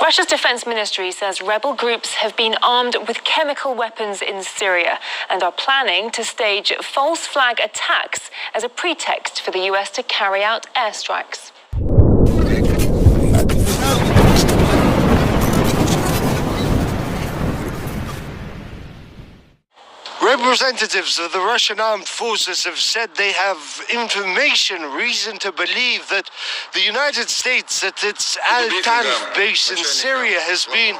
Russia's defense ministry says rebel groups have been armed with chemical weapons in Syria and are planning to stage false flag attacks as a pretext for the US to carry out airstrikes. Representatives of the Russian armed forces have said they have reason to believe that the United States at its Al-Tanf base in Syria has been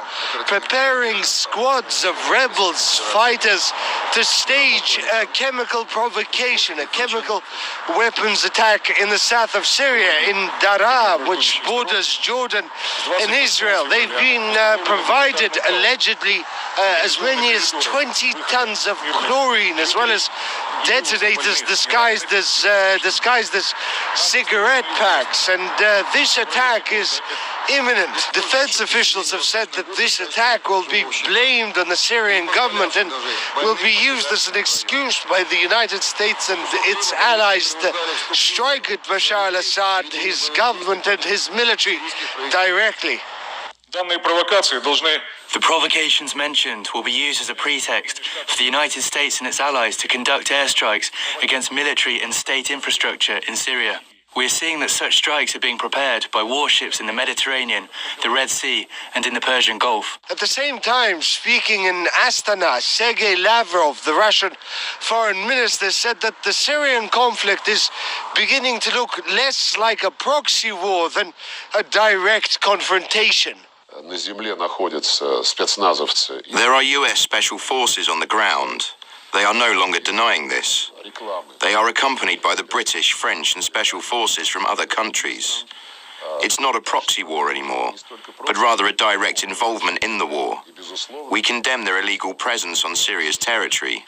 preparing squads of rebels, fighters, to stage a chemical provocation, a chemical weapons attack in the south of Syria, in Daraa, which borders Jordan and Israel. They've been provided, allegedly, as many as 20 tons of chlorine, as well as detonators disguised as cigarette packs. And this attack is imminent. Defense officials have said that this attack will be blamed on the Syrian government and will be used as an excuse by the United States and its allies to strike at Bashar al-Assad, his government and his military directly. The provocations mentioned will be used as a pretext for the United States and its allies to conduct airstrikes against military and state infrastructure in Syria. We're seeing that such strikes are being prepared by warships in the Mediterranean, the Red Sea, and in the Persian Gulf. At the same time, speaking in Astana, Sergei Lavrov, the Russian foreign minister, said that the Syrian conflict is beginning to look less like a proxy war than a direct confrontation. There are US special forces on the ground. They are no longer denying this. They are accompanied by the British, French, and special forces from other countries. It's not a proxy war anymore, but rather a direct involvement in the war. We condemn their illegal presence on Syria's territory.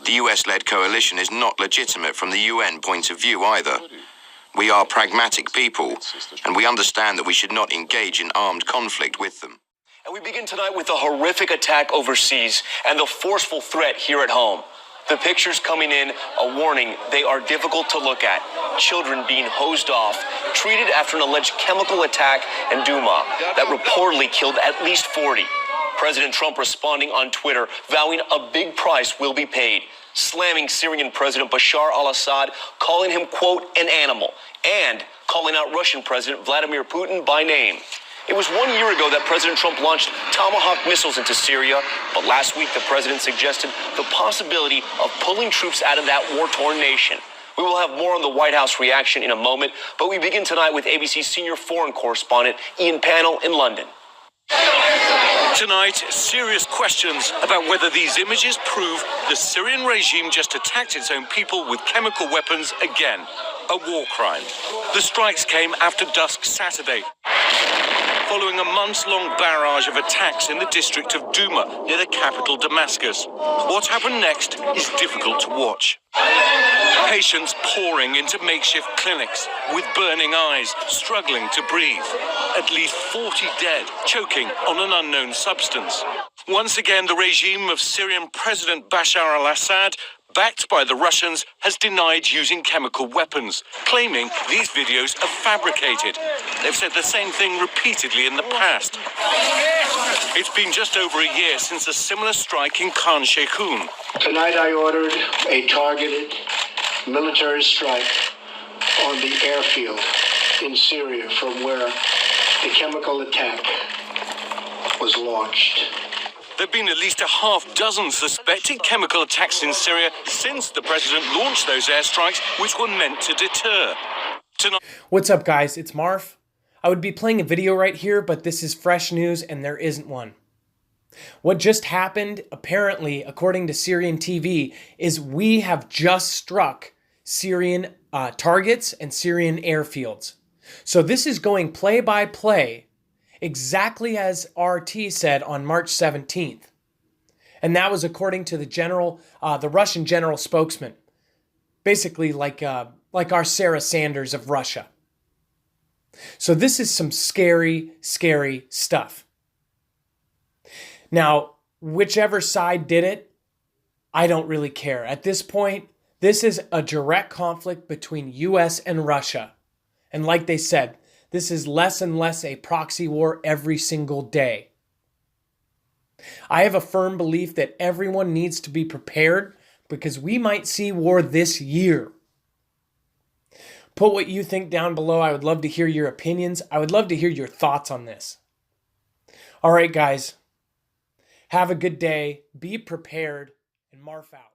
The US-led coalition is not legitimate from the UN point of view either. We are pragmatic people, and we understand that we should not engage in armed conflict with them. And we begin tonight with a horrific attack overseas and the forceful threat here at home. The pictures coming in, a warning, they are difficult to look at. Children being hosed off, treated after an alleged chemical attack in Douma that reportedly killed at least 40. President Trump responding on Twitter, vowing a big price will be paid, slamming Syrian President Bashar al-Assad, calling him, quote, an animal, and calling out Russian President Vladimir Putin by name. It was 1 year ago that President Trump launched Tomahawk missiles into Syria, but last week the president suggested the possibility of pulling troops out of that war-torn nation. We will have more on the White House reaction in a moment, but we begin tonight with ABC's senior foreign correspondent, Ian Pannell in London. Tonight, serious questions about whether these images prove the Syrian regime just attacked its own people with chemical weapons again. A war crime. The strikes came after dusk Saturday, following a months-long barrage of attacks in the district of Douma, near the capital Damascus. What happened next is difficult to watch. Patients pouring into makeshift clinics with burning eyes, struggling to breathe. At least 40 dead, choking on an unknown substance. Once again, the regime of Syrian President Bashar al-Assad, backed by the Russians, has denied using chemical weapons, claiming these videos are fabricated. They've said the same thing repeatedly in the past. It's been just over a year since a similar strike in Khan Sheikhoun. Tonight I ordered a targeted military strike on the airfield in Syria from where the chemical attack was launched. There have been at least a half dozen suspected chemical attacks in Syria since the president launched those airstrikes, which were meant to deter. What's up, guys? It's Marv. I would be playing a video right here, but this is fresh news and there isn't one. What just happened, apparently, according to Syrian TV, is we have just struck Syrian targets and Syrian airfields. So this is going play by play, exactly as RT said on March 17th. And that was according to the Russian general spokesman. Basically like our Sarah Sanders of Russia. So this is some scary, scary stuff. Now, whichever side did it, I don't really care. At this point, this is a direct conflict between US and Russia. And like they said, This is less and less a proxy war every single day. I have a firm belief that everyone needs to be prepared because we might see war this year. Put what you think down below. I would love to hear your opinions. I would love to hear your thoughts on this. All right, guys. Have a good day. Be prepared. And Marf out.